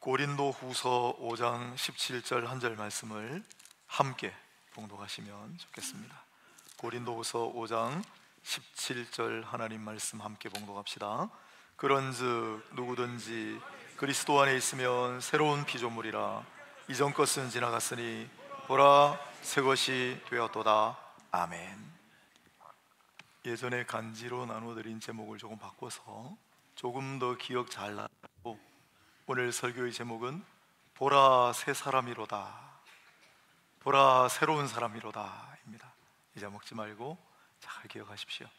고린도후서 5장 17절 한 절 말씀을 함께 봉독하시면 좋겠습니다. 고린도후서 5장 17절 하나님 말씀 함께 봉독합시다. 그런즉 누구든지 그리스도 안에 있으면 새로운 피조물이라, 이전 것은 지나갔으니 보라 새 것이 되었도다. 아멘. 예전에 간지로 나눠드린 제목을 조금 바꿔서 조금 더 기억 잘 나고, 오늘 설교의 제목은 보라 새 사람이로다, 보라 새로운 사람이로다 입니다. 잊어먹지 말고 잘 기억하십시오.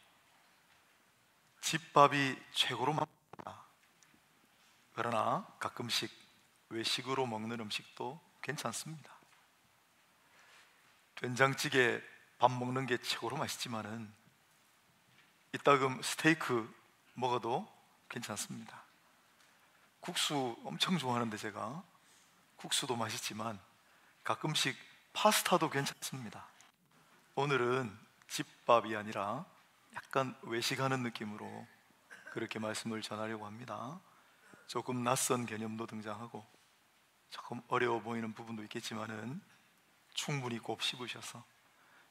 집밥이 최고로 맛있다. 그러나 가끔씩 외식으로 먹는 음식도 괜찮습니다. 된장찌개 밥 먹는 게 최고로 맛있지만은 이따금 스테이크 먹어도 괜찮습니다. 국수 엄청 좋아하는데 제가 국수도 맛있지만 가끔씩 파스타도 괜찮습니다. 오늘은 집밥이 아니라 약간 외식하는 느낌으로 그렇게 말씀을 전하려고 합니다. 조금 낯선 개념도 등장하고 조금 어려워 보이는 부분도 있겠지만은 충분히 곱 씹으셔서,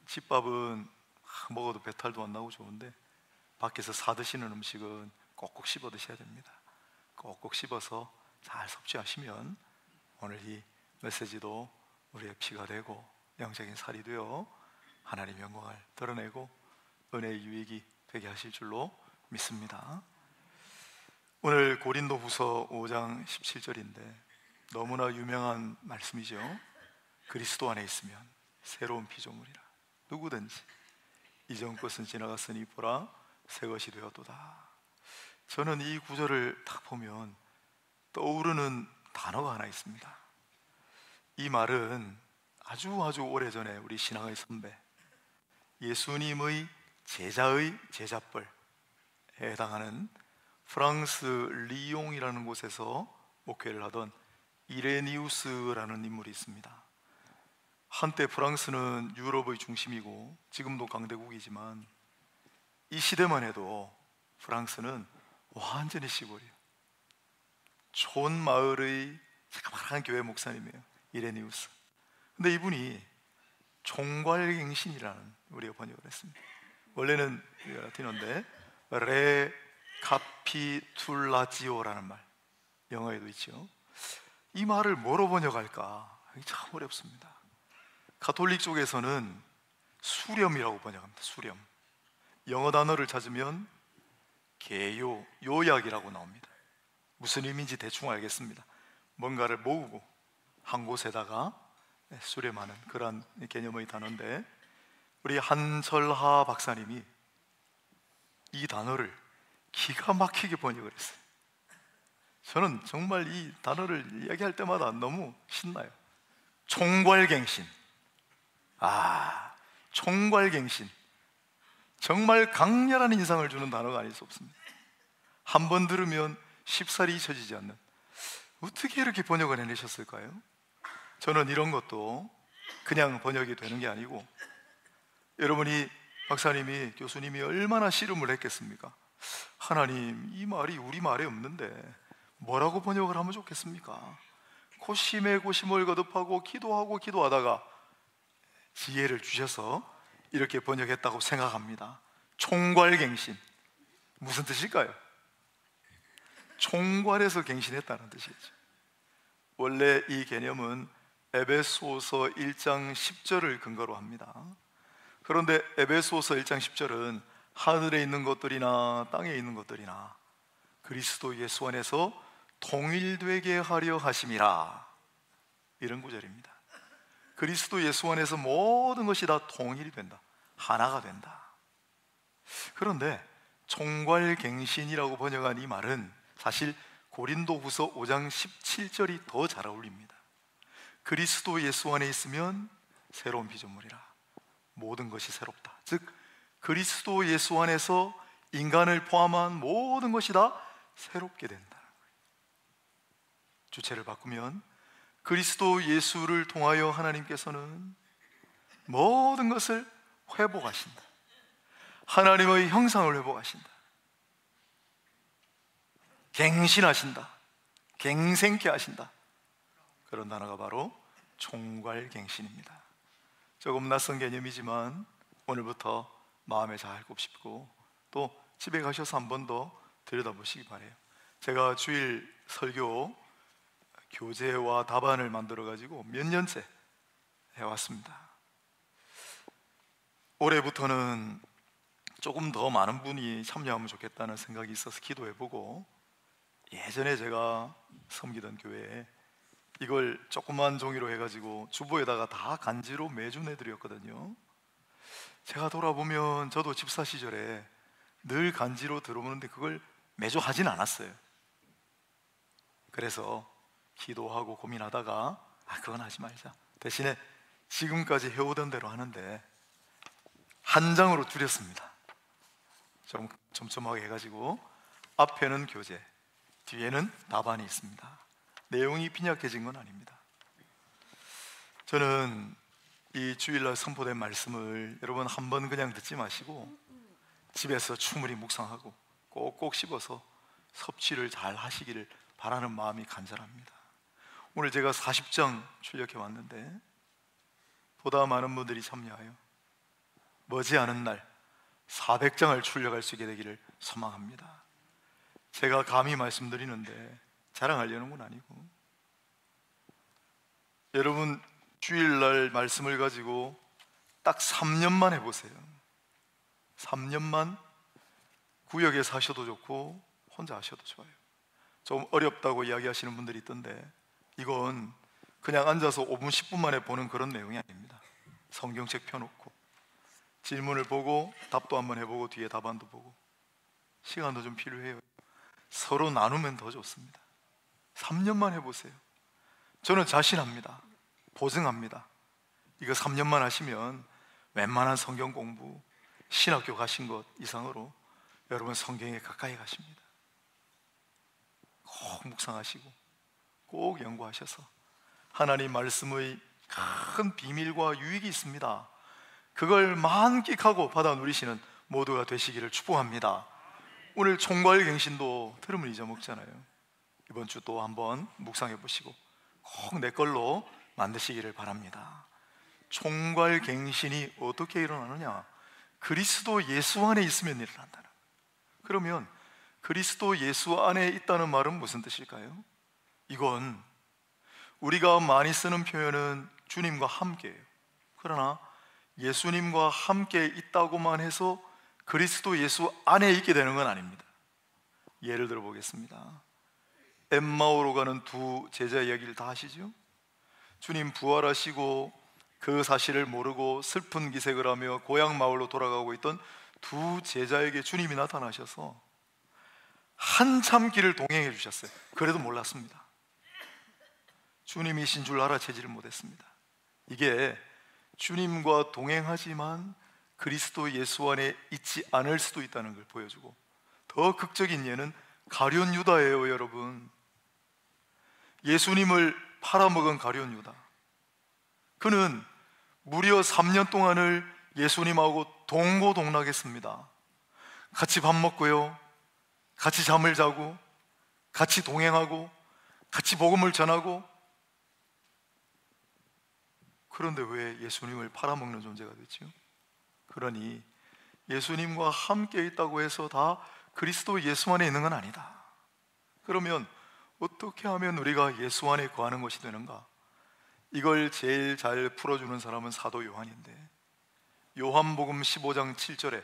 집밥은 먹어도 배탈도 안 나고 좋은데 밖에서 사 드시는 음식은 꼭꼭 씹어 드셔야 됩니다. 꼭꼭 씹어서 잘 섭취하시면 오늘 이 메시지도 우리의 피가 되고 영적인 살이 되어 하나님의 영광을 드러내고 은혜의 유익이 되게 하실 줄로 믿습니다. 오늘 고린도후서 5장 17절인데 너무나 유명한 말씀이죠. 그리스도 안에 있으면 새로운 피조물이라, 누구든지 이전 것은 지나갔으니 보라 새 것이 되었도다. 저는 이 구절을 딱 보면 떠오르는 단어가 하나 있습니다. 이 말은 아주 오래전에 우리 신앙의 선배, 예수님의 제자의 제자뻘에 해당하는 프랑스 리옹이라는 곳에서 목회를 하던 이레니우스라는 인물이 있습니다. 한때 프랑스는 유럽의 중심이고 지금도 강대국이지만 이 시대만 해도 프랑스는 완전히 시골이에요. 촌 마을의 자그마한 교회 목사님이에요, 이레니우스. 근데 이분이 총괄갱신이라는, 우리가 번역을 했습니다. 원래는 라틴어인데 레 카피툴라지오라는 말, 영어에도 있죠. 이 말을 뭐로 번역할까 참 어렵습니다. 가톨릭 쪽에서는 수렴이라고 번역합니다. 수렴. 영어 단어를 찾으면 개요, 요약이라고 나옵니다. 무슨 의미인지 대충 알겠습니다. 뭔가를 모으고 한 곳에다가 수렴하는 그런 개념의 단어인데, 우리 한철하 박사님이 이 단어를 기가 막히게 번역을 했어요. 저는 정말 이 단어를 이야기할 때마다 너무 신나요. 총괄갱신. 총괄갱신. 정말 강렬한 인상을 주는 단어가 아닐 수 없습니다. 한 번 들으면 쉽사리 잊혀지지 않는, 어떻게 이렇게 번역을 해내셨을까요? 저는 이런 것도 그냥 번역이 되는 게 아니고, 여러분이, 박사님이, 교수님이 얼마나 씨름을 했겠습니까? 하나님, 이 말이 우리 말에 없는데 뭐라고 번역을 하면 좋겠습니까? 고심에 고심을 거듭하고 기도하고 기도하다가 지혜를 주셔서 이렇게 번역했다고 생각합니다. 총괄갱신, 무슨 뜻일까요? 총괄해서 갱신했다는 뜻이죠. 원래 이 개념은 에베소서 1장 10절을 근거로 합니다. 그런데 에베소서 1장 10절은 하늘에 있는 것들이나 땅에 있는 것들이나 그리스도 예수 안에서 통일되게 하려 하심이라, 이런 구절입니다. 그리스도 예수 안에서 모든 것이 다 통일이 된다, 하나가 된다. 그런데 총괄갱신이라고 번역한 이 말은 사실 고린도후서 5장 17절이 더 잘 어울립니다. 그리스도 예수 안에 있으면 새로운 피조물이라, 모든 것이 새롭다. 즉 그리스도 예수 안에서 인간을 포함한 모든 것이 다 새롭게 된다는 거예요. 주체를 바꾸면 그리스도 예수를 통하여 하나님께서는 모든 것을 회복하신다. 하나님의 형상을 회복하신다. 갱신하신다. 갱생케 하신다. 그런 단어가 바로 총괄갱신입니다. 조금 낯선 개념이지만 오늘부터 마음에 잘 꼽히고 또 집에 가셔서 한 번 더 들여다보시기 바래요. 제가 주일 설교 교재와 답안을 만들어 가지고 몇 년째 해왔습니다. 올해부터는 조금 더 많은 분이 참여하면 좋겠다는 생각이 있어서 기도해보고, 예전에 제가 섬기던 교회에 이걸 조그만 종이로 해가지고 주보에다가 다 간지로 매주 내드렸거든요. 제가 돌아보면 저도 집사 시절에 늘 간지로 들어오는데 그걸 매주 하진 않았어요. 그래서 기도하고 고민하다가 그건 하지 말자, 대신에 지금까지 해오던 대로 하는데 한 장으로 줄였습니다. 좀 촘촘하게 해가지고 앞에는 교재, 뒤에는 답안이 있습니다. 내용이 빈약해진 건 아닙니다. 저는 이 주일날 선포된 말씀을 여러분 한번 그냥 듣지 마시고 집에서 충분히 묵상하고 꼭꼭 씹어서 섭취를 잘 하시기를 바라는 마음이 간절합니다. 오늘 제가 40장 출력해 왔는데 보다 많은 분들이 참여하여 머지않은 날 400장을 출력할 수 있게 되기를 소망합니다. 제가 감히 말씀드리는데 자랑하려는 건 아니고, 여러분 주일날 말씀을 가지고 딱 3년만 해보세요. 3년만 구역에 사셔도 좋고 혼자 하셔도 좋아요. 좀 어렵다고 이야기하시는 분들이 있던데 이건 그냥 앉아서 5분 10분 만에 보는 그런 내용이 아닙니다. 성경책 펴놓고 질문을 보고 답도 한번 해보고 뒤에 답안도 보고 시간도 좀 필요해요. 서로 나누면 더 좋습니다. 3년만 해보세요. 저는 자신합니다. 보증합니다. 이거 3년만 하시면 웬만한 성경 공부, 신학교 가신 것 이상으로 여러분 성경에 가까이 가십니다. 꼭 묵상하시고 꼭 연구하셔서 하나님 말씀의 큰 비밀과 유익이 있습니다. 그걸 만끽하고 받아 누리시는 모두가 되시기를 축복합니다. 오늘 총괄갱신도 들으면 잊어먹잖아요. 이번 주 또 한번 묵상해 보시고 꼭 내 걸로 만드시기를 바랍니다. 총괄갱신이 어떻게 일어나느냐? 그리스도 예수 안에 있으면 일어난다는 거예요. 그러면 그리스도 예수 안에 있다는 말은 무슨 뜻일까요? 이건 우리가 많이 쓰는 표현은 주님과 함께예요. 그러나 예수님과 함께 있다고만 해서 그리스도 예수 안에 있게 되는 건 아닙니다. 예를 들어 보겠습니다. 엠마오로 가는 두 제자 이야기를 다 아시죠? 주님 부활하시고 그 사실을 모르고 슬픈 기색을 하며 고향 마을로 돌아가고 있던 두 제자에게 주님이 나타나셔서 한참 길을 동행해 주셨어요. 그래도 몰랐습니다. 주님이신 줄 알아채지를 못했습니다. 이게 주님과 동행하지만 그리스도 예수 안에 있지 않을 수도 있다는 걸 보여주고, 더 극적인 예는 가룟 유다예요. 여러분, 예수님을 팔아먹은 가룟 유다, 그는 무려 3년 동안을 예수님하고 동고동락했습니다. 같이 밥 먹고요, 같이 잠을 자고, 같이 동행하고, 같이 복음을 전하고. 그런데 왜 예수님을 팔아먹는 존재가 됐죠? 그러니 예수님과 함께 있다고 해서 다 그리스도 예수 안에 있는 건 아니다. 그러면 어떻게 하면 우리가 예수 안에 거하는 것이 되는가? 이걸 제일 잘 풀어주는 사람은 사도 요한인데, 요한복음 15장 7절에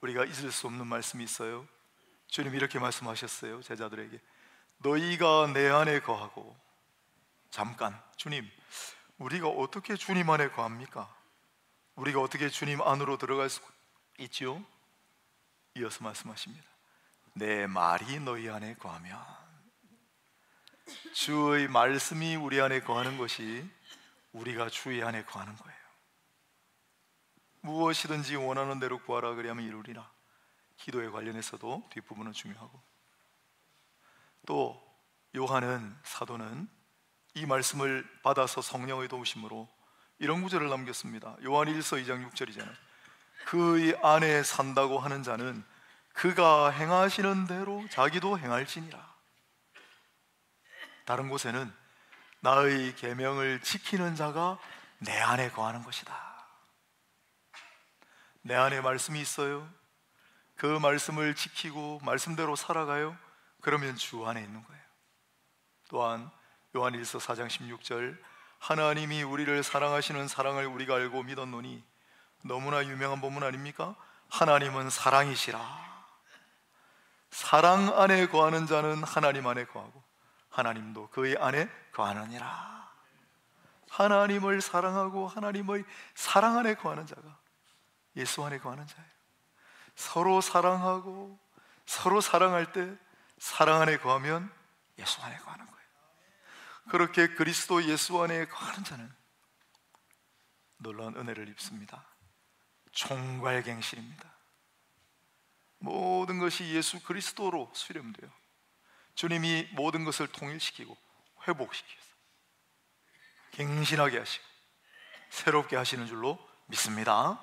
우리가 잊을 수 없는 말씀이 있어요. 주님 이렇게 말씀하셨어요. 제자들에게 너희가 내 안에 거하고. 잠깐, 주님, 우리가 어떻게 주님 안에 거합니까? 우리가 어떻게 주님 안으로 들어갈 수 있지요? 이어서 말씀하십니다. 내 말이 너희 안에 거하면. 주의 말씀이 우리 안에 거하는 것이 우리가 주의 안에 거하는 거예요. 무엇이든지 원하는 대로 구하라 그리하면 이루리라. 기도에 관련해서도 뒷부분은 중요하고, 또 요한은, 사도는 이 말씀을 받아서 성령의 도우심으로 이런 구절을 남겼습니다. 요한 1서 2장 6절이잖아요. 그의 안에 산다고 하는 자는 그가 행하시는 대로 자기도 행할지니라. 다른 곳에는 나의 계명을 지키는 자가 내 안에 거하는 것이다. 내 안에 말씀이 있어요. 그 말씀을 지키고 말씀대로 살아가요. 그러면 주 안에 있는 거예요. 또한 요한일서 4장 16절, 하나님이 우리를 사랑하시는 사랑을 우리가 알고 믿었노니, 너무나 유명한 본문 아닙니까? 하나님은 사랑이시라. 사랑 안에 거하는 자는 하나님 안에 거하고 하나님도 그의 안에 거하느니라. 하나님을 사랑하고 하나님의 사랑 안에 거하는 자가 예수 안에 거하는 자예요. 서로 사랑하고 서로 사랑할 때 사랑 안에 거하면 예수 안에 거하는 거예요. 그렇게 그리스도 예수 안에 거하는 자는 놀라운 은혜를 입습니다. 총괄갱신입니다. 모든 것이 예수 그리스도로 수렴돼요. 주님이 모든 것을 통일시키고 회복시켜서 갱신하게 하시고 새롭게 하시는 줄로 믿습니다.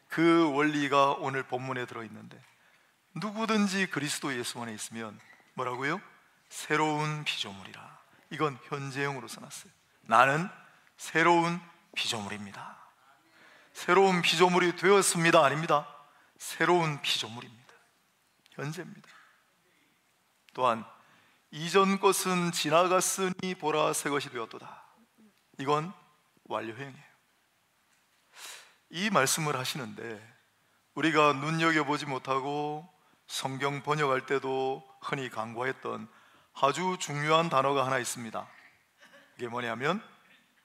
그 원리가 오늘 본문에 들어있는데, 누구든지 그리스도 예수 안에 있으면 뭐라고요? 새로운 피조물이라. 이건 현재형으로 써놨어요. 나는 새로운 피조물입니다. 새로운 피조물이 되었습니다, 아닙니다. 새로운 피조물입니다. 현재입니다. 또한 이전 것은 지나갔으니 보라 새 것이 되었도다. 이건 완료형이에요. 이 말씀을 하시는데 우리가 눈여겨보지 못하고 성경 번역할 때도 흔히 간과했던 아주 중요한 단어가 하나 있습니다. 이게 뭐냐면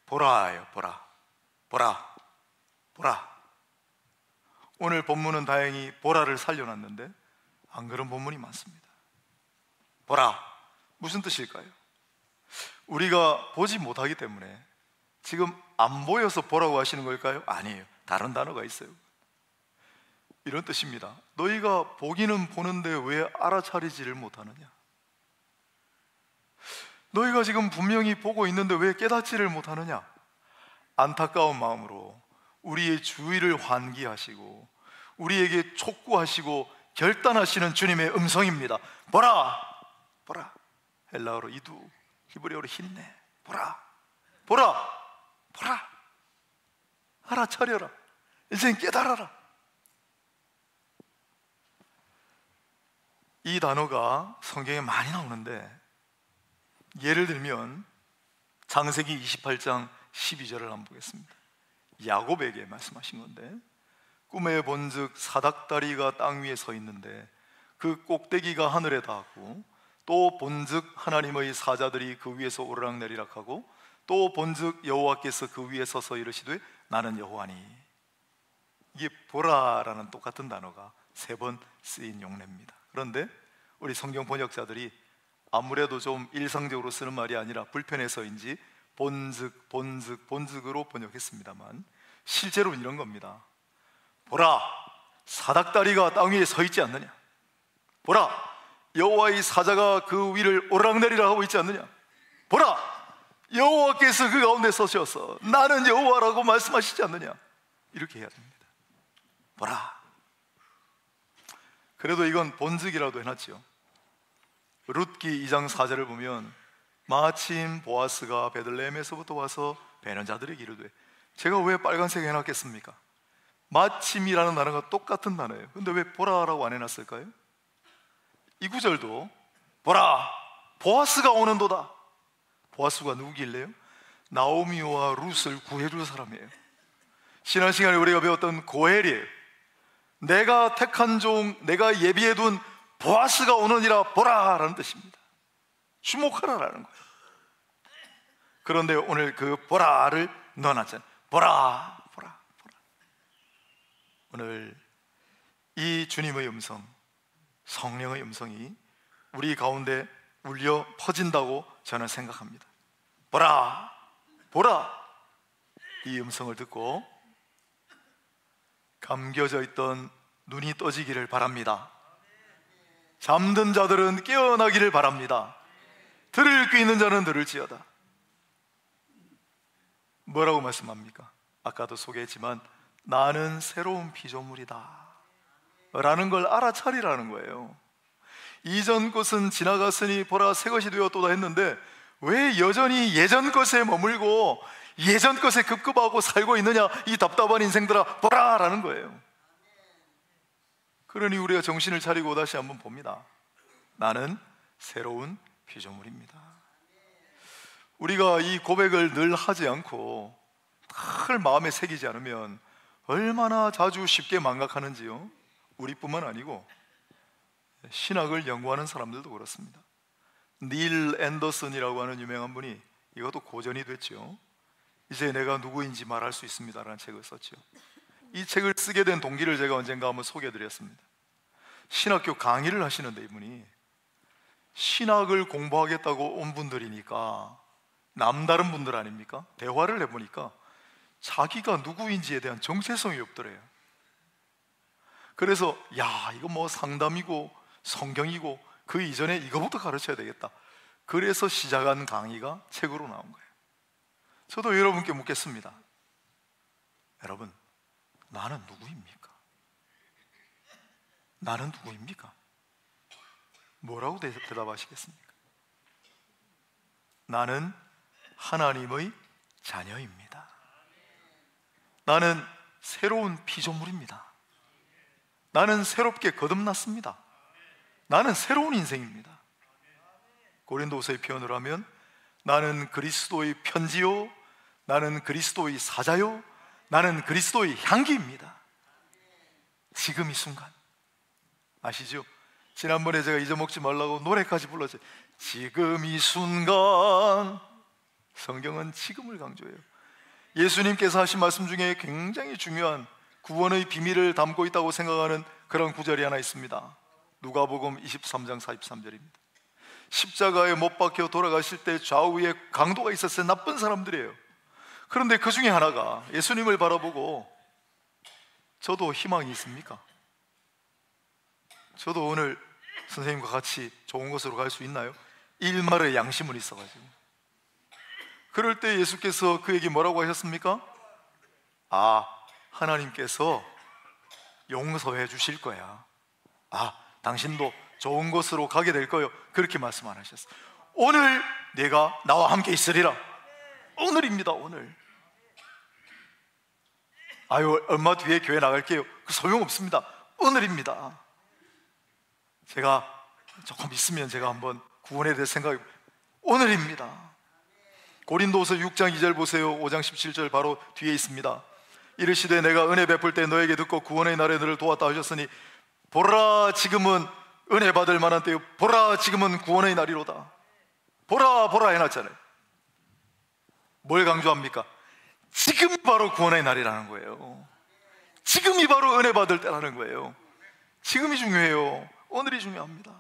보라예요. 보라, 보라, 보라. 오늘 본문은 다행히 보라를 살려놨는데 안 그런 본문이 많습니다. 보라, 무슨 뜻일까요? 우리가 보지 못하기 때문에 지금 안 보여서 보라고 하시는 걸까요? 아니에요. 다른 단어가 있어요. 이런 뜻입니다. 너희가 보기는 보는데 왜 알아차리지를 못하느냐? 너희가 지금 분명히 보고 있는데 왜 깨닫지를 못하느냐? 안타까운 마음으로 우리의 주의를 환기하시고 우리에게 촉구하시고 결단하시는 주님의 음성입니다. 보라, 보라. 헬라어로 이두, 히브리어로 힌네. 보라, 보라, 보라. 알아차려라. 이제 깨달아라. 이 단어가 성경에 많이 나오는데, 예를 들면 창세기 28장 12절을 한번 보겠습니다. 야곱에게 말씀하신 건데, 꿈에 본즉 사닥다리가 땅 위에 서 있는데 그 꼭대기가 하늘에 닿았고, 또 본즉 하나님의 사자들이 그 위에서 오르락내리락하고, 또 본즉 여호와께서 그 위에 서서 이르시되 나는 여호와니. 이게 보라라는 똑같은 단어가 3번 쓰인 용례입니다. 그런데 우리 성경 번역자들이 아무래도 좀 일상적으로 쓰는 말이 아니라 불편해서인지 본즉, 본즉, 본즉으로 번역했습니다만 실제로는 이런 겁니다. 보라, 사닥다리가 땅 위에 서 있지 않느냐? 보라, 여호와의 사자가 그 위를 오르락내리락 하고 있지 않느냐? 보라, 여호와께서 그 가운데 서셔서 나는 여호와라고 말씀하시지 않느냐? 이렇게 해야 됩니다. 보라. 그래도 이건 본즉이라도 해놨죠. 룻기 2장 4절을 보면 마침 보아스가 베들레헴에서부터 와서 베는 자들에게 이르되, 제가 왜 빨간색 해놨겠습니까? 마침이라는 단어가 똑같은 단어예요. 근데 왜 보라라고 안 해놨을까요? 이 구절도 보라, 보아스가 오는도다. 보아스가 누구길래요? 나오미와 룻을 구해줄 사람이에요. 지난 시간에 우리가 배웠던 고헬이에요. 내가 택한 종, 내가 예비해둔 보아스가 오느니라 보라라는 뜻입니다. 주목하라라는 거예요. 그런데 오늘 그 보라를 넣어놨잖아요. 보라, 보라, 보라. 오늘 이 주님의 음성, 성령의 음성이 우리 가운데 울려 퍼진다고 저는 생각합니다. 보라, 보라. 이 음성을 듣고 감겨져 있던 눈이 떠지기를 바랍니다. 잠든 자들은 깨어나기를 바랍니다. 들을 귀 있는 자는 들을지어다. 뭐라고 말씀합니까? 아까도 소개했지만 나는 새로운 피조물이다 라는 걸 알아차리라는 거예요. 이전 것은 지나갔으니 보라 새 것이 되었도다 했는데 왜 여전히 예전 것에 머물고 예전 것에 급급하고 살고 있느냐, 이 답답한 인생들아 보라 라는 거예요. 그러니 우리가 정신을 차리고 다시 한번 봅니다. 나는 새로운 피조물입니다. 우리가 이 고백을 늘 하지 않고 늘 마음에 새기지 않으면 얼마나 자주 쉽게 망각하는지요. 우리뿐만 아니고 신학을 연구하는 사람들도 그렇습니다. 닐 앤더슨이라고 하는 유명한 분이, 이것도 고전이 됐죠. 이제 내가 누구인지 말할 수 있습니다라는 책을 썼죠. 이 책을 쓰게 된 동기를 제가 언젠가 한번 소개해드렸습니다. 신학교 강의를 하시는데 이분이 신학을 공부하겠다고 온 분들이니까 남다른 분들 아닙니까? 대화를 해보니까 자기가 누구인지에 대한 정체성이 없더래요. 그래서 야, 이거 뭐 상담이고 성경이고 그 이전에 이거부터 가르쳐야 되겠다. 그래서 시작한 강의가 책으로 나온 거예요. 저도 여러분께 묻겠습니다. 여러분, 나는 누구입니까? 나는 누구입니까? 뭐라고 대답하시겠습니까? 나는 하나님의 자녀입니다. 나는 새로운 피조물입니다. 나는 새롭게 거듭났습니다. 나는 새로운 인생입니다. 고린도서의 표현을 하면 나는 그리스도의 편지요, 나는 그리스도의 사자요, 나는 그리스도의 향기입니다. 지금 이 순간 아시죠? 지난번에 제가 잊어먹지 말라고 노래까지 불렀어요. 지금 이 순간. 성경은 지금을 강조해요. 예수님께서 하신 말씀 중에 굉장히 중요한 구원의 비밀을 담고 있다고 생각하는 그런 구절이 하나 있습니다. 누가복음 23장 43절입니다. 십자가에 못 박혀 돌아가실 때 좌우에 강도가 있었어요. 나쁜 사람들이에요. 그런데 그 중에 하나가 예수님을 바라보고 저도 희망이 있습니까? 저도 오늘 선생님과 같이 좋은 곳으로 갈 수 있나요? 일말의 양심은 있어가지고. 그럴 때 예수께서 그에게 뭐라고 하셨습니까? 아, 하나님께서 용서해 주실 거야. 아, 당신도 좋은 곳으로 가게 될 거요. 그렇게 말씀 안 하셨어요. 오늘 내가 나와 함께 있으리라. 오늘입니다. 오늘. 아유, 얼마 뒤에 교회 나갈게요. 그 소용없습니다. 오늘입니다. 제가 조금 있으면 제가 한번 구원에 대해 생각해. 오늘입니다. 고린도서 6장 2절 보세요. 5장 17절 바로 뒤에 있습니다. 이르시되 내가 은혜 베풀 때 너에게 듣고 구원의 날에 너를 도왔다 하셨으니 보라 지금은 은혜 받을 만한 때요, 보라 지금은 구원의 날이로다. 보라 보라 해놨잖아요. 뭘 강조합니까? 지금이 바로 구원의 날이라는 거예요. 지금이 바로 은혜 받을 때라는 거예요. 지금이 중요해요. 오늘이 중요합니다.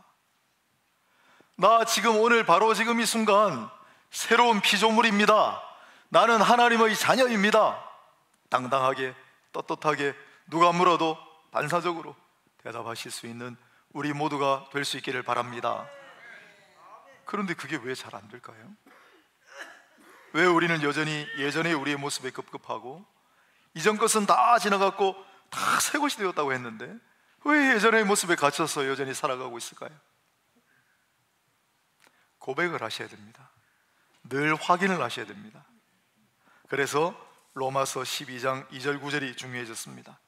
나 지금 오늘 바로 지금 이 순간 새로운 피조물입니다. 나는 하나님의 자녀입니다. 당당하게 떳떳하게 누가 물어도 반사적으로 대답하실 수 있는 우리 모두가 될 수 있기를 바랍니다. 그런데 그게 왜 잘 안 될까요? 왜 우리는 여전히 예전의 우리의 모습에 급급하고 이전 것은 다 지나갔고 다 새 것이 되었다고 했는데 왜 예전의 모습에 갇혀서 여전히 살아가고 있을까요? 고백을 하셔야 됩니다. 늘 확인을 하셔야 됩니다. 그래서 로마서 12장 2절 9절이 중요해졌습니다.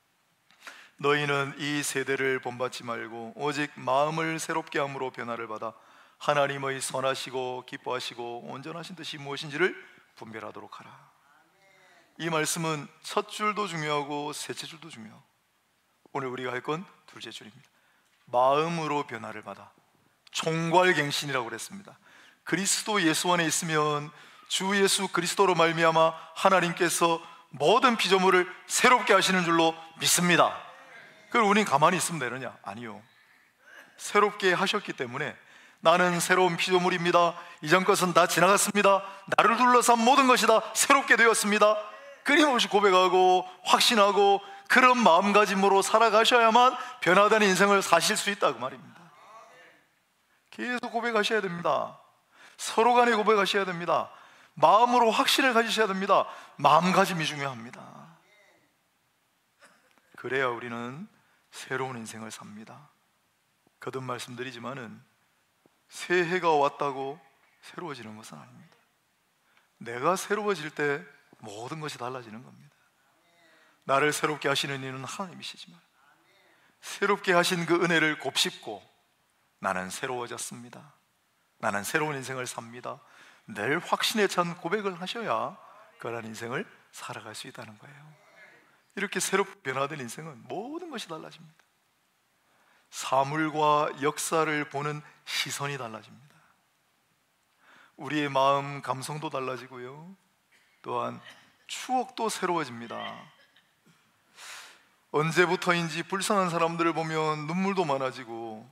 너희는 이 세대를 본받지 말고 오직 마음을 새롭게 함으로 변화를 받아 하나님의 선하시고 기뻐하시고 온전하신 뜻이 무엇인지를 분별하도록 하라. 이 말씀은 첫 줄도 중요하고 셋째 줄도 중요하고 오늘 우리가 할 건 둘째 줄입니다. 마음으로 변화를 받아. 총괄갱신이라고 그랬습니다. 그리스도 예수 안에 있으면 주 예수 그리스도로 말미암아 하나님께서 모든 피조물을 새롭게 하시는 줄로 믿습니다. 그걸 우리는 가만히 있으면 되느냐? 아니요. 새롭게 하셨기 때문에 나는 새로운 피조물입니다. 이전 것은 다 지나갔습니다. 나를 둘러싼 모든 것이 다 새롭게 되었습니다. 끊임없이 고백하고 확신하고 그런 마음가짐으로 살아가셔야만 변화된 인생을 사실 수 있다 그 말입니다. 계속 고백하셔야 됩니다. 서로 간에 고백하셔야 됩니다. 마음으로 확신을 가지셔야 됩니다. 마음가짐이 중요합니다. 그래야 우리는 새로운 인생을 삽니다. 거듭 말씀드리지만은 새해가 왔다고 새로워지는 것은 아닙니다. 내가 새로워질 때 모든 것이 달라지는 겁니다. 나를 새롭게 하시는 이는 하나님이시지만 새롭게 하신 그 은혜를 곱씹고 나는 새로워졌습니다, 나는 새로운 인생을 삽니다, 늘 확신에 찬 고백을 하셔야 그런 인생을 살아갈 수 있다는 거예요. 이렇게 새롭게 변화된 인생은 모든 것이 달라집니다. 사물과 역사를 보는 시선이 달라집니다. 우리의 마음, 감성도 달라지고요, 또한 추억도 새로워집니다. 언제부터인지 불쌍한 사람들을 보면 눈물도 많아지고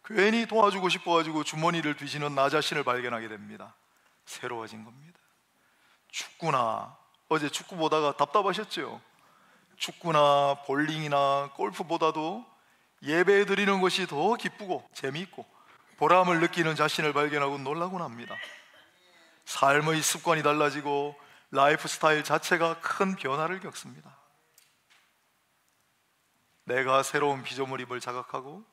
괜히 도와주고 싶어가지고 주머니를 뒤지는 나 자신을 발견하게 됩니다. 새로워진 겁니다. 축구나, 어제 축구 보다가 답답하셨죠? 축구나 볼링이나 골프보다도 예배 드리는 것이 더 기쁘고 재미있고 보람을 느끼는 자신을 발견하고 놀라곤 합니다. 삶의 습관이 달라지고 라이프 스타일 자체가 큰 변화를 겪습니다. 내가 새로운 피조물임을 자각하고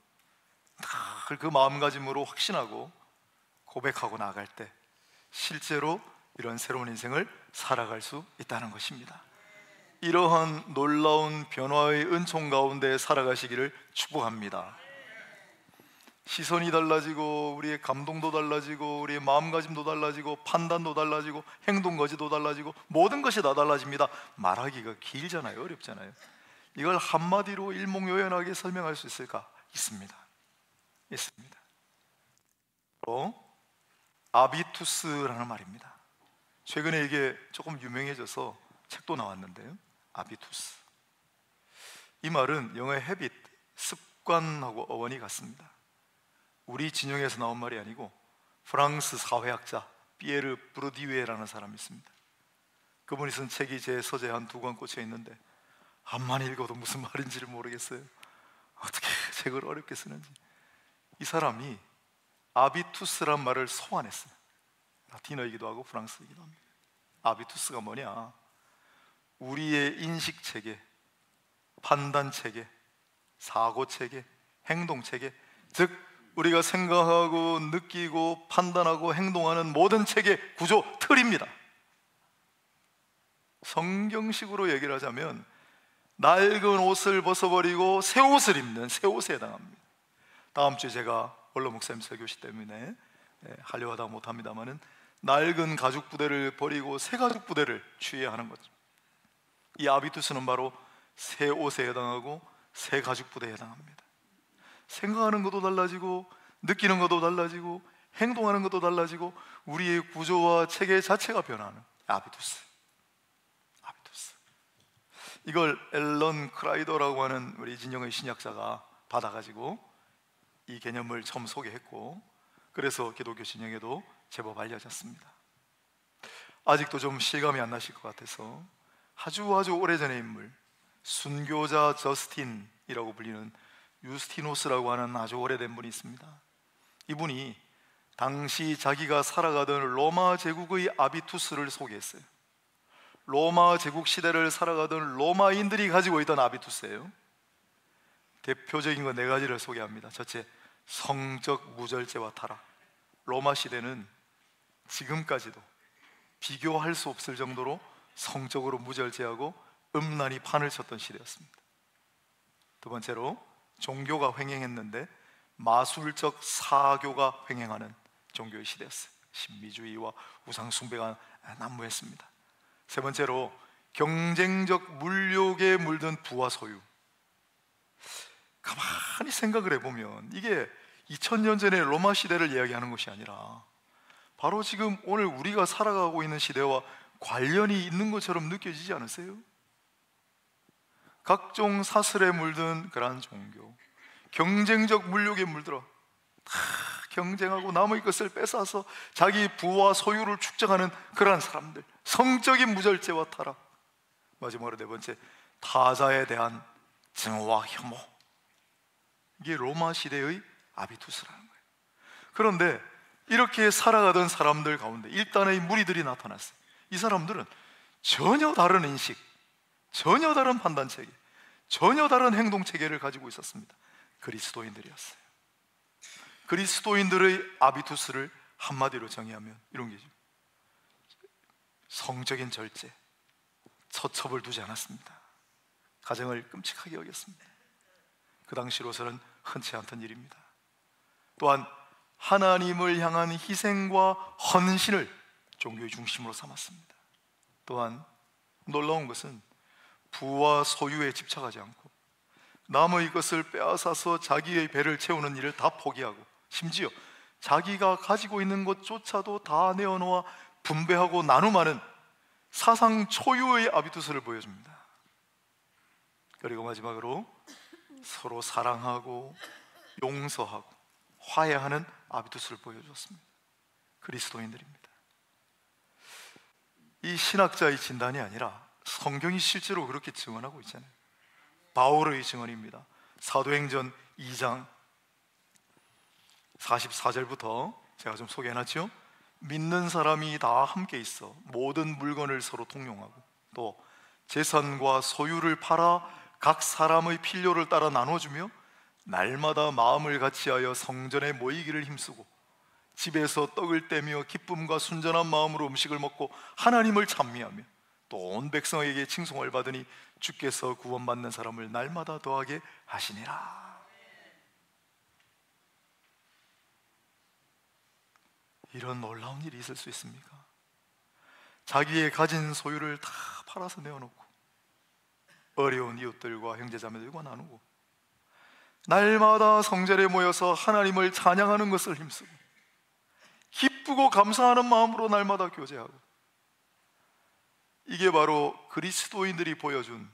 그 마음가짐으로 확신하고 고백하고 나아갈 때 실제로 이런 새로운 인생을 살아갈 수 있다는 것입니다. 이러한 놀라운 변화의 은총 가운데 살아가시기를 축복합니다. 시선이 달라지고 우리의 감동도 달라지고 우리의 마음가짐도 달라지고 판단도 달라지고 행동거지도 달라지고 모든 것이 다 달라집니다. 말하기가 길잖아요, 어렵잖아요. 이걸 한마디로 일목요연하게 설명할 수 있을까? 있습니다. 아비투스라는 말입니다. 최근에 이게 조금 유명해져서 책도 나왔는데요, 아비투스. 이 말은 영어의 헤빗, 습관하고 어원이 같습니다. 우리 진영에서 나온 말이 아니고 프랑스 사회학자 피에르 브루디웨라는 사람이 있습니다. 그분이 쓴 책이 제 서재에 한 2권 꽂혀 있는데 한만 읽어도 무슨 말인지를 모르겠어요. 어떻게 책을 어렵게 쓰는지. 이 사람이 아비투스란 말을 소환했어요. 라틴어이기도 하고 프랑스이기도 합니다. 아비투스가 뭐냐? 우리의 인식체계, 판단체계, 사고체계, 행동체계, 즉 우리가 생각하고 느끼고 판단하고 행동하는 모든 체계, 구조, 틀입니다. 성경식으로 얘기를 하자면 낡은 옷을 벗어버리고 새 옷을 입는 새 옷에 해당합니다. 다음 주에 제가 원로 목사님 설교시 때문에 하려고 하다 못합니다만은 낡은 가죽 부대를 버리고 새 가죽 부대를 취해야 하는 거죠. 이 아비투스는 바로 새 옷에 해당하고 새 가죽 부대에 해당합니다. 생각하는 것도 달라지고 느끼는 것도 달라지고 행동하는 것도 달라지고 우리의 구조와 체계 자체가 변하는 아비투스. 이걸 앨런 크라이더라고 하는 우리 진영의 신약자가 받아가지고 이 개념을 처음 소개했고, 그래서 기독교 진영에도 제법 알려졌습니다. 아직도 좀 실감이 안 나실 것 같아서 아주 오래전의 인물, 순교자 저스틴이라고 불리는 유스티노스라고 하는 아주 오래된 분이 있습니다. 이분이 당시 자기가 살아가던 로마 제국의 아비투스를 소개했어요. 로마 제국 시대를 살아가던 로마인들이 가지고 있던 아비투스예요. 대표적인 거 4가지를 소개합니다. 첫째, 성적 무절제와 타락. 로마 시대는 지금까지도 비교할 수 없을 정도로 성적으로 무절제하고 음란히 판을 쳤던 시대였습니다. 두 번째로, 종교가 횡행했는데 마술적 사교가 횡행하는 종교의 시대였어요. 신비주의와 우상숭배가 난무했습니다. 세 번째로, 경쟁적 물욕에 물든 부와 소유. 가만히 생각을 해보면 이게 2000년 전의 로마 시대를 이야기하는 것이 아니라 바로 지금 오늘 우리가 살아가고 있는 시대와 관련이 있는 것처럼 느껴지지 않으세요? 각종 사슬에 물든 그러한 종교, 경쟁적 물욕에 물들어 경쟁하고 남의 것을 뺏어서 자기 부와 소유를 축적하는 그러한 사람들, 성적인 무절제와 타락. 마지막으로 4번째, 타자에 대한 증오와 혐오. 이게 로마 시대의 아비투스라는 거예요. 그런데 이렇게 살아가던 사람들 가운데 일단의 무리들이 나타났어요. 이 사람들은 전혀 다른 인식, 전혀 다른 판단체계, 전혀 다른 행동체계를 가지고 있었습니다. 그리스도인들이었어요. 그리스도인들의 아비투스를 한마디로 정의하면 이런 게죠. 성적인 절제, 처첩을 두지 않았습니다. 가정을 끔찍하게 여겼습니다. 그 당시로서는 흔치 않던 일입니다. 또한 하나님을 향한 희생과 헌신을 종교의 중심으로 삼았습니다. 또한 놀라운 것은 부와 소유에 집착하지 않고 남의 것을 빼앗아서 자기의 배를 채우는 일을 다 포기하고 심지어 자기가 가지고 있는 것조차도 다 내어놓아 분배하고 나눔하는 사상 초유의 아비투스를 보여줍니다. 그리고 마지막으로 서로 사랑하고 용서하고 화해하는 아비투스를 보여주었습니다. 그리스도인들입니다. 이 신학자의 진단이 아니라 성경이 실제로 그렇게 증언하고 있잖아요. 바울의 증언입니다. 사도행전 2장 44절부터 제가 좀 소개해놨죠. 믿는 사람이 다 함께 있어 모든 물건을 서로 통용하고 또 재산과 소유를 팔아 각 사람의 필요를 따라 나눠주며 날마다 마음을 같이하여 성전에 모이기를 힘쓰고 집에서 떡을 떼며 기쁨과 순전한 마음으로 음식을 먹고 하나님을 찬미하며 또 온 백성에게 칭송을 받으니 주께서 구원받는 사람을 날마다 더하게 하시니라. 이런 놀라운 일이 있을 수 있습니까? 자기의 가진 소유를 다 팔아서 내어놓고 어려운 이웃들과 형제자매들과 나누고 날마다 성전에 모여서 하나님을 찬양하는 것을 힘쓰고 기쁘고 감사하는 마음으로 날마다 교제하고, 이게 바로 그리스도인들이 보여준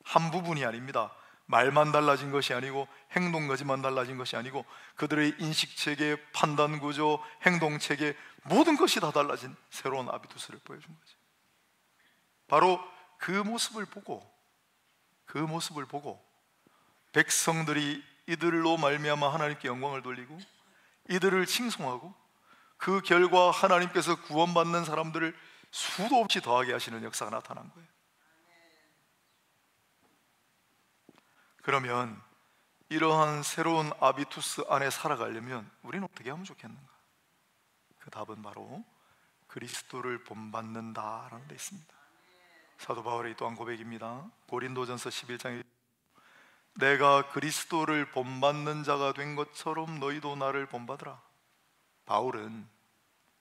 한 부분이 아닙니다. 말만 달라진 것이 아니고 행동까지만 달라진 것이 아니고 그들의 인식체계, 판단구조, 행동체계 모든 것이 다 달라진 새로운 아비투스를 보여준 거죠. 바로 그 모습을 보고 백성들이 이들로 말미암아 하나님께 영광을 돌리고 이들을 칭송하고 그 결과 하나님께서 구원받는 사람들을 수도 없이 더하게 하시는 역사가 나타난 거예요. 그러면 이러한 새로운 아비투스 안에 살아가려면 우리는 어떻게 하면 좋겠는가? 그 답은 바로 그리스도를 본받는다라는 데 있습니다. 사도 바울의 또한 고백입니다. 고린도전서 11장에 내가 그리스도를 본받는 자가 된 것처럼 너희도 나를 본받으라. 바울은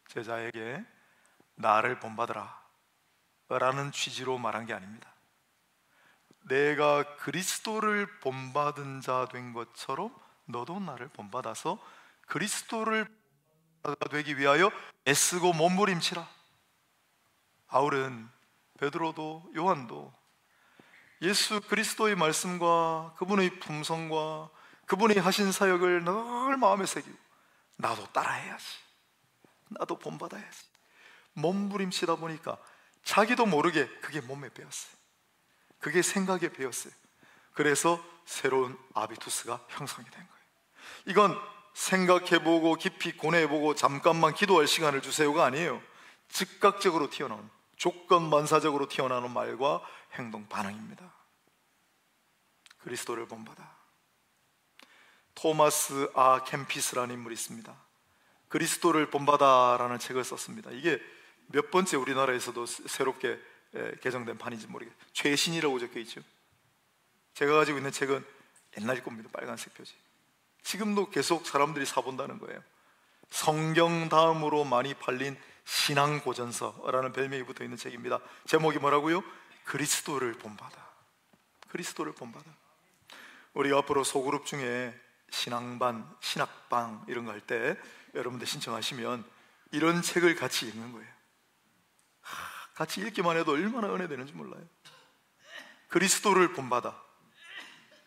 제자에게 나를 본받으라 라는 취지로 말한 게 아닙니다. 내가 그리스도를 본받은 자 된 것처럼 너도 나를 본받아서 그리스도를 되기 위하여 애쓰고 몸부림치라. 바울은 베드로도 요한도 예수 그리스도의 말씀과 그분의 품성과 그분이 하신 사역을 늘 마음에 새기고 나도 따라해야지, 나도 본받아야지 몸부림치다 보니까 자기도 모르게 그게 몸에 배었어요. 그게 생각에 배었어요. 그래서 새로운 아비투스가 형성이 된 거예요. 이건 생각해보고 깊이 고뇌해보고 잠깐만 기도할 시간을 주세요가 아니에요. 즉각적으로 튀어나오는, 조건반사적으로 튀어나오는 말과 행동 반응입니다. 그리스도를 본받아. 토마스 아 캠피스라는 인물이 있습니다. 그리스도를 본받아라는 책을 썼습니다. 이게 몇 번째 우리나라에서도 새롭게 개정된 판인지 모르겠어요. 최신이라고 적혀 있죠. 제가 가지고 있는 책은 옛날 겁니다. 빨간색 표지. 지금도 계속 사람들이 사본다는 거예요. 성경 다음으로 많이 팔린 신앙고전서라는 별명이 붙어 있는 책입니다. 제목이 뭐라고요? 그리스도를 본받아. 그리스도를 본받아. 우리가 앞으로 소그룹 중에 신앙반, 신학방 이런 거 할 때 여러분들 신청하시면 이런 책을 같이 읽는 거예요. 같이 읽기만 해도 얼마나 은혜되는지 몰라요. 그리스도를 본받아.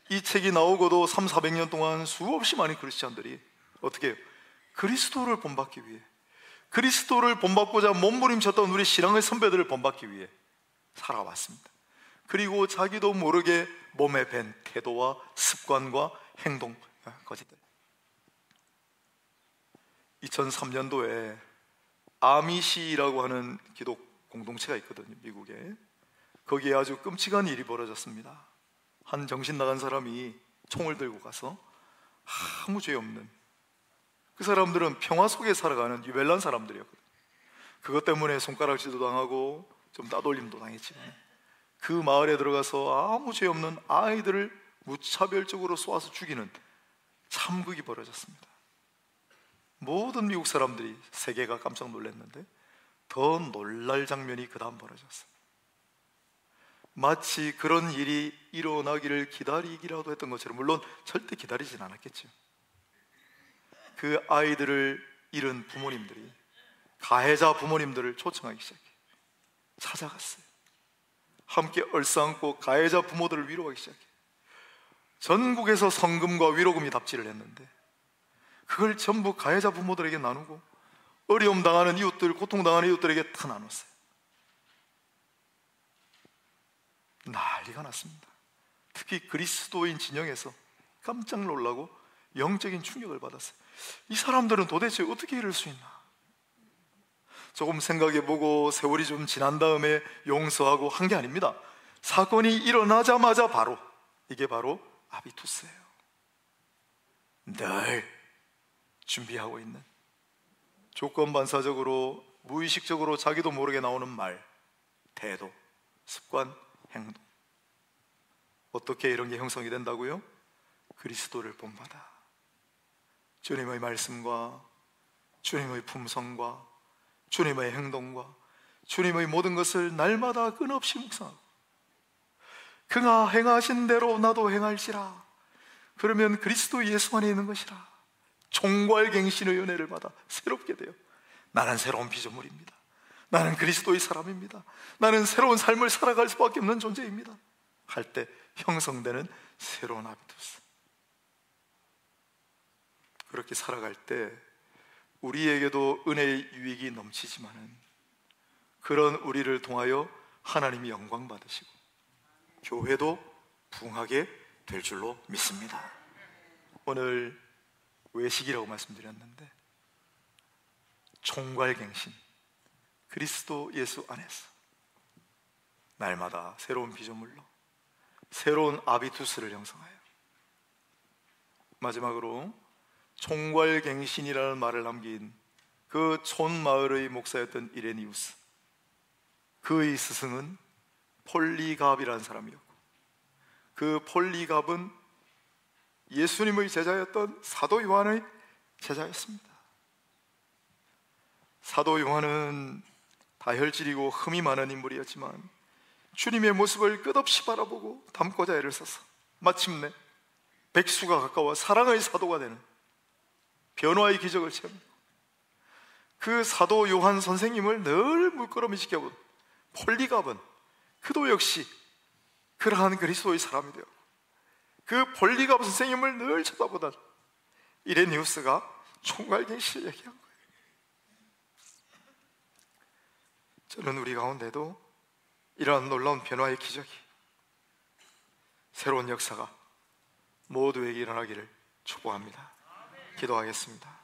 이 책이 나오고도 300~400년 동안 수없이 많은 크리스찬들이 어떻게 해요? 그리스도를 본받기 위해, 그리스도를 본받고자 몸부림쳤던 우리 신앙의 선배들을 본받기 위해 살아왔습니다. 그리고 자기도 모르게 몸에 밴 태도와 습관과 행동 거짓들. 2003년도에 아미시라고 하는 기독 공동체가 있거든요, 미국에. 거기에 아주 끔찍한 일이 벌어졌습니다. 한 정신 나간 사람이 총을 들고 가서 아무 죄 없는 그 사람들은 평화 속에 살아가는 유별난 사람들이었거든요. 그것 때문에 손가락질도 당하고 좀 따돌림도 당했지만 그 마을에 들어가서 아무 죄 없는 아이들을 무차별적으로 쏘아서 죽이는 참극이 벌어졌습니다. 모든 미국 사람들이, 세계가 깜짝 놀랐는데 더 놀랄 장면이 그 다음 벌어졌어요. 마치 그런 일이 일어나기를 기다리기라도 했던 것처럼, 물론 절대 기다리진 않았겠죠. 그 아이들을 잃은 부모님들이 가해자 부모님들을 초청하기 시작해요. 찾아갔어요. 함께 얼싸안고 가해자 부모들을 위로하기 시작해요. 전국에서 성금과 위로금이 답지를 했는데 그걸 전부 가해자 부모들에게 나누고 어려움 당하는 이웃들, 고통당하는 이웃들에게 다 나눴어요. 난리가 났습니다. 특히 그리스도인 진영에서 깜짝 놀라고 영적인 충격을 받았어요. 이 사람들은 도대체 어떻게 이럴 수 있나? 조금 생각해보고 세월이 좀 지난 다음에 용서하고 한 게 아닙니다. 사건이 일어나자마자 이게 바로 아비투스예요. 늘 준비하고 있는, 조건반사적으로 무의식적으로 자기도 모르게 나오는 말, 태도, 습관, 행동. 어떻게 이런 게 형성이 된다고요? 그리스도를 본받아 주님의 말씀과 주님의 품성과 주님의 행동과 주님의 모든 것을 날마다 끊없이 묵상하고, 그가 행하신 대로 나도 행할지라. 그러면 그리스도 예수 안에 있는 것이라. 총괄갱신의 은혜를 받아 새롭게 돼요. 나는 새로운 피조물입니다. 나는 그리스도의 사람입니다. 나는 새로운 삶을 살아갈 수밖에 없는 존재입니다 할 때 형성되는 새로운 아비투스. 그렇게 살아갈 때 우리에게도 은혜의 유익이 넘치지만은 그런 우리를 통하여 하나님이 영광 받으시고 교회도 부흥하게 될 줄로 믿습니다. 오늘 외식이라고 말씀드렸는데 총괄갱신, 그리스도 예수 안에서 날마다 새로운 피조물로 새로운 아비투스를 형성하여, 마지막으로 총괄갱신이라는 말을 남긴 그 촌마을의 목사였던 이레니우스, 그의 스승은 폴리갑이라는 사람이었고, 그 폴리갑은 예수님의 제자였던 사도 요한의 제자였습니다. 사도 요한은 다혈질이고 흠이 많은 인물이었지만 주님의 모습을 끝없이 바라보고 담고자 애를 써서 마침내 백수가 가까워 사랑의 사도가 되는 변화의 기적을 체험합니다. 그 사도 요한 선생님을 늘 물끄러미 지켜본 폴리갑은 그도 역시 그러한 그리스도의 사람이 되었고, 그 폴리갑 선생님을 늘 쳐다보던 이레니우스가 총괄갱신을 얘기한 거예요. 저는 우리 가운데도 이러한 놀라운 변화의 기적이, 새로운 역사가 모두에게 일어나기를 축복합니다. 기도하겠습니다.